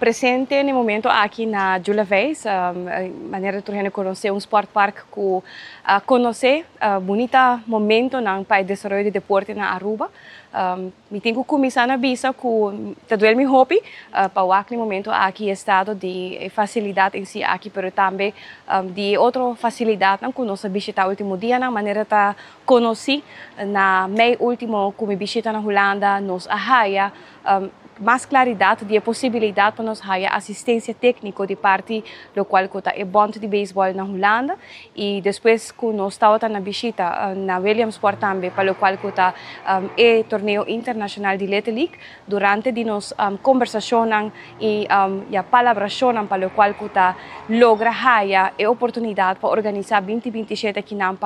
Presente no momento aqui na Jula Vez, maneira de conhecer Sport Park que conhecer bonita momento na para desenvolver de deporte na Aruba. Me tenho que começar na visa que te me hobby para o aquele momento aqui estado de facilidade em si aqui, pero também de outra facilidade não que nós visita o último dia na maneira de conhecer na meu último que me visita na Holanda nos arraia mais claridade de possibilidade para nós ter assistência técnica de parte do qual é bom de beisebol na Holanda e depois que nós estamos na visita na Williamsport também para o qual é torneio internacional de Little League durante de nós conversação e a palabração para o qual logra ter a oportunidade para organizar 2027 aqui na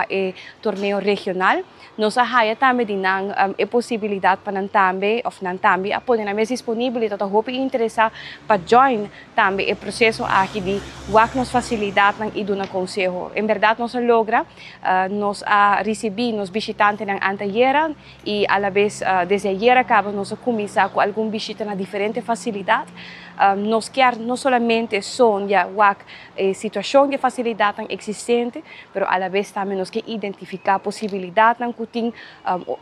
torneio regional nós também de a possibilidade para também a poder na mesa disponível e todo o interessado para join também o processo aqui de nos facilidade e do conselho. Em verdade, nós logra nós receber nos visitantes na anteira e a la vez desde ayer acaba nós começar com algum visita na diferente facilidade. Nós quer não somente são já situação de facilidade existente, mas a la vez também nós quer identificar possibilidade que tem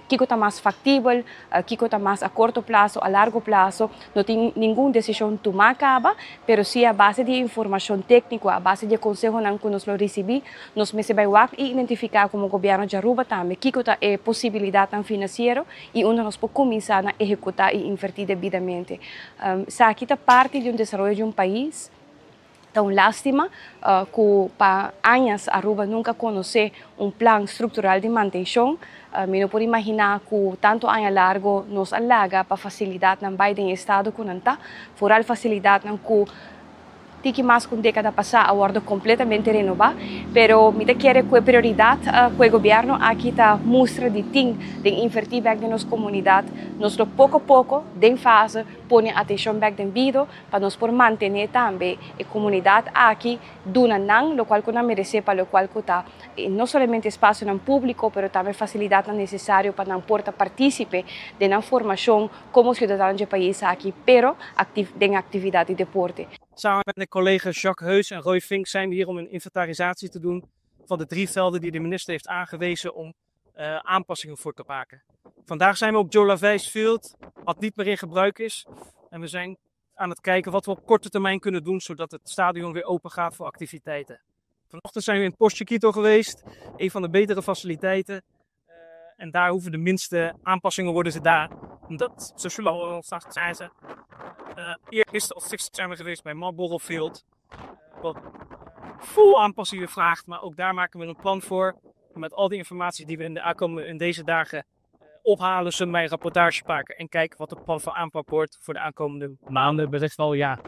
que está mais factível, que está mais a curto prazo, a largo prazo. Não tem nenhuma decisão tomar acaba, mas sim a base de informação técnica, a base de conselho que nós recebemos, nós vai identificar como governo de Aruba também que está a possibilidade financeira e onde nós podemos começar a executar e invertir devidamente. Aqui está parte de desenvolvimento de país. Então, lástima que para anos Aruba nunca conheceu plano estrutural de manutenção. Me não pode imaginar que tanto ano largo nos alaga para facilidade na Biden estado que não está, fora a facilidade que que mais com década passada a ordem completamente renovada, pero me quer que a prioridade que o governo aqui está mostra de invertir back na nossa comunidade, nós pouco a pouco, de fase, põe atenção back devido para nós por manter também a comunidade aqui duna não, lo qual que não merece para o qual que está não somente espaço no público, pero também facilidade necessária para não porta participe na formação como cidadão de país aqui, pero de atividade de deporte. Samen met mijn collega's Jacques Heus en Roy Fink zijn we hier om een inventarisatie te doen van de 3 velden die de minister heeft aangewezen om aanpassingen voor te maken. Vandaag zijn we op Joe Laveys Field, wat niet meer in gebruik is. En we zijn aan het kijken wat we op korte termijn kunnen doen, zodat het stadion weer open gaat voor activiteiten. Vanochtend zijn we in het Post Chiquito geweest, een van de betere faciliteiten. En daar hoeven de minste aanpassingen worden gedaan. Omdat, zoals jullie al zei ze, eergisteren of gisteren zijn we geweest bij Marlboro Field. Wat vol aanpassingen vraagt, maar ook daar maken we een plan voor. En met al die informatie die we in deze dagen ophalen, zullen wij een rapportage maken en kijken wat het plan van aanpak wordt voor de aankomende maanden, best wel ja.